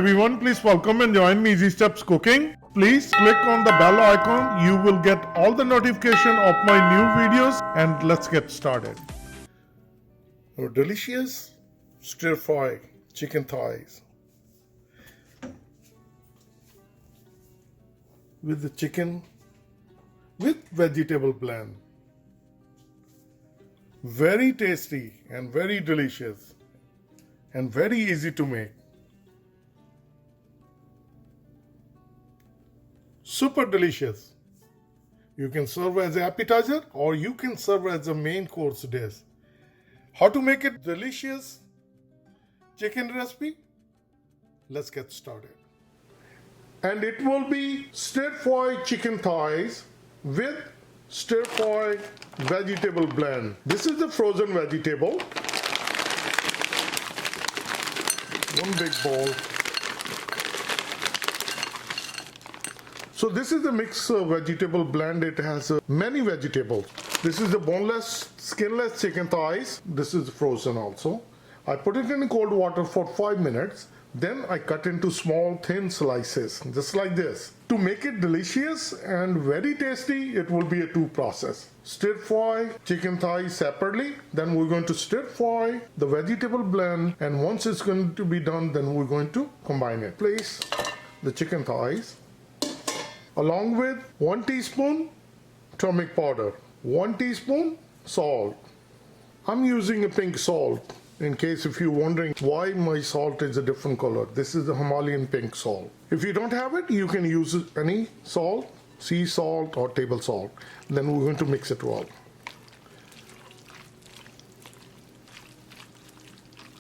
everyone, please welcome and join me Easy Steps Cooking. Please click on the bell icon. You will get all the notification of my new videos, and let's get started. Our delicious stir fry chicken thighs with the chicken with vegetable blend. Very tasty and very delicious and very easy to make. Super delicious. You can serve as an appetizer or you can serve as a main course dish. How to make it delicious chicken recipe? Let's get started. And it will be stir-fry chicken thighs with stir-fry vegetable blend. This is the frozen vegetable. One big bowl. So this is the mixed vegetable blend. It has many vegetables. This is the boneless, skinless chicken thighs. This is frozen also. I put it in cold water for 5 minutes. Then I cut into small thin slices, just like this. To make it delicious and very tasty, it will be a two process. Stir fry chicken thighs separately, then we're going to stir fry the vegetable blend, and once it's going to be done, then we're going to combine it. Place the chicken thighs along with 1 teaspoon turmeric powder, 1 teaspoon salt. I'm using a pink salt. In case if you're wondering why my salt is a different color, this is the Himalayan pink salt. If you don't have it, you can use any salt, sea salt or table salt. Then we're going to mix it well.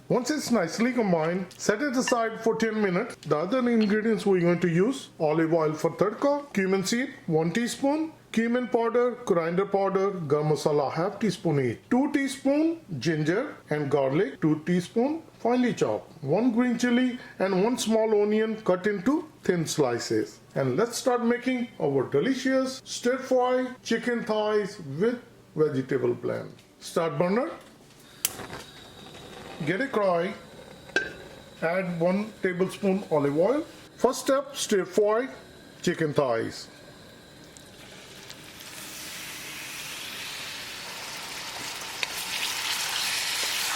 Once it's nicely combined, set it aside for 10 minutes. The other ingredients we're going to use: olive oil for tadka, cumin seed 1 teaspoon, cumin powder, coriander powder, garam masala half teaspoon each, 2 teaspoon ginger and garlic, 2 teaspoon finely chopped, 1 green chili and 1 small onion cut into thin slices. And let's start making our delicious stir fry chicken thighs with vegetable blend. Start burner. Get a karahi. Add 1 tablespoon olive oil. First step, stir fry chicken thighs.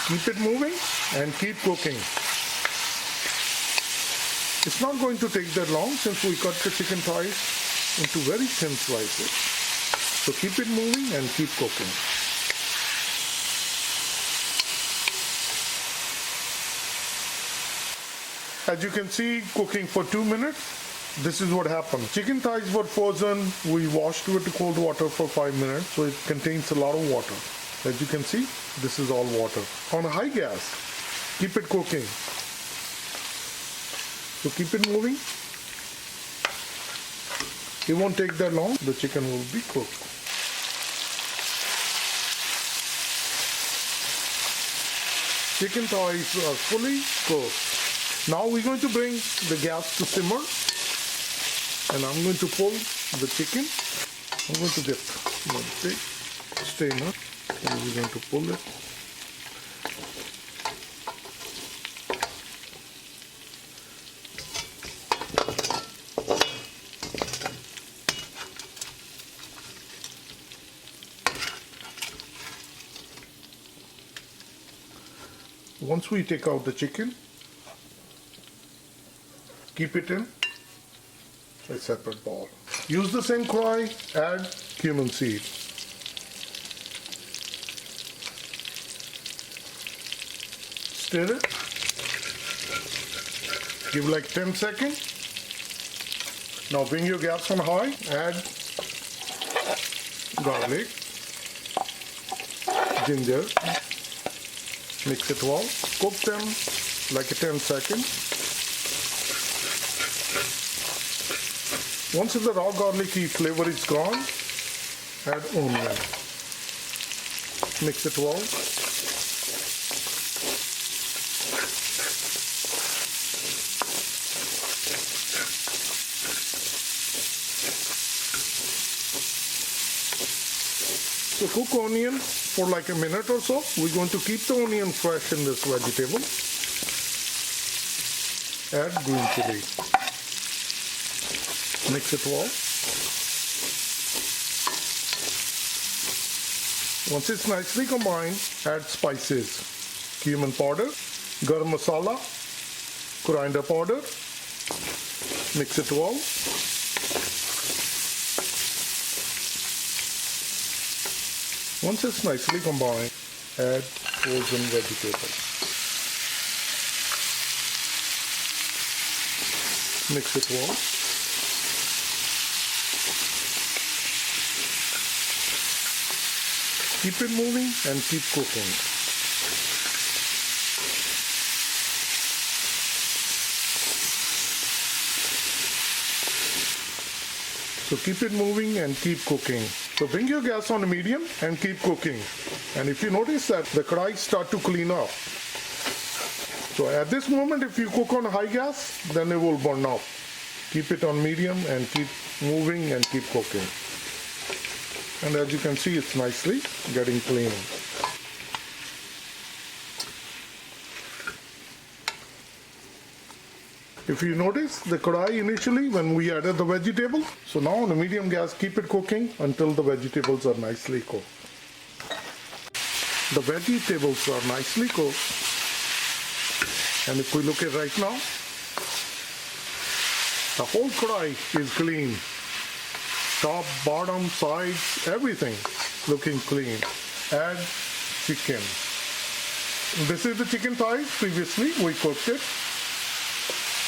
Keep it moving and keep cooking. It's not going to take that long since we cut the chicken thighs into very thin slices. So keep it moving and keep cooking. As you can see, cooking for 2 minutes. This is what happened. Chicken thighs were frozen. We washed with cold water for 5 minutes, so it contains a lot of water. As you can see, this is all water. On a high gas, keep it cooking. So keep it moving. It won't take that long. The chicken will be cooked. Chicken thighs are fully cooked. Now we're going to bring the gas to simmer, and I'm going to pull the chicken. I'm going to get one big strainer, and we're going to pull it. Once we take out the chicken, keep it in a separate bowl. Use the same karahi, add cumin seed. Stir it. Give like 10 seconds. Now bring your gas on high, add garlic, ginger, mix it well. Cook them like 10 seconds. Once the raw garlicky flavor is gone, add onion. Mix it well. So cook onion for like a minute or so. We're going to keep the onion fresh in this vegetable. add green chili. Mix it well. Once it's nicely combined, add spices. Cumin powder, garam masala, coriander powder. Mix it well. Once it's nicely combined, add frozen vegetables. Mix it well. Keep it moving and keep cooking. So keep it moving and keep cooking. So bring your gas on a medium and keep cooking. And if you notice that the kadai start to clean up. So at this moment, if you cook on high gas, then it will burn up. Keep it on medium and keep moving and keep cooking. And as you can see, it's nicely getting clean. If you notice the kadai initially when we added the vegetable, so now on a medium gas, keep it cooking until the vegetables are nicely cooked. The vegetables are nicely cooked. And if we look at right now, the whole kadai is clean. Top, bottom, sides, everything looking clean. Add chicken. This is the chicken thighs. Previously we cooked it.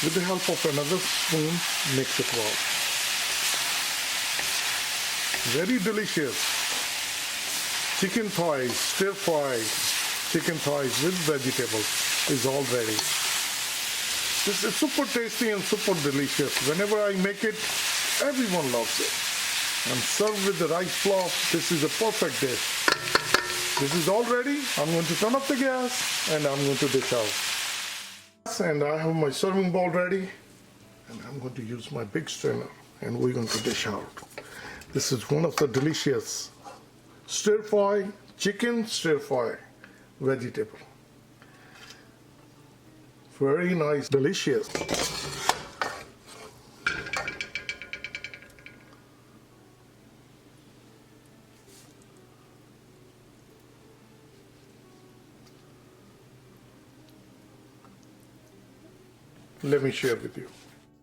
With the help of another spoon, mix it well. Very delicious. Chicken thighs, stir fried chicken thighs with vegetables is all ready. This is super tasty and super delicious. Whenever I make it, everyone loves it. And served with the rice flour, this is a perfect dish. This is all ready. I'm going to turn up the gas and I'm going to dish out. And I have my serving bowl ready. And I'm going to use my big strainer and we're going to dish out. This is one of the delicious stir-fry, chicken stir-fry vegetable. Very nice, delicious. Let me share with you.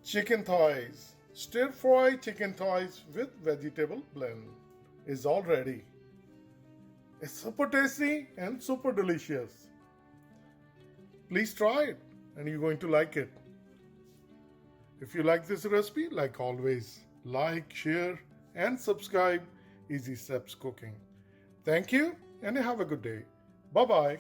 Chicken thighs, stir-fry chicken thighs with vegetable blend is all ready. It's super tasty and super delicious. Please try it and you're going to like it. If you like this recipe, like always, like, share and subscribe Easy Steps Cooking. Thank you and have a good day. Bye-bye.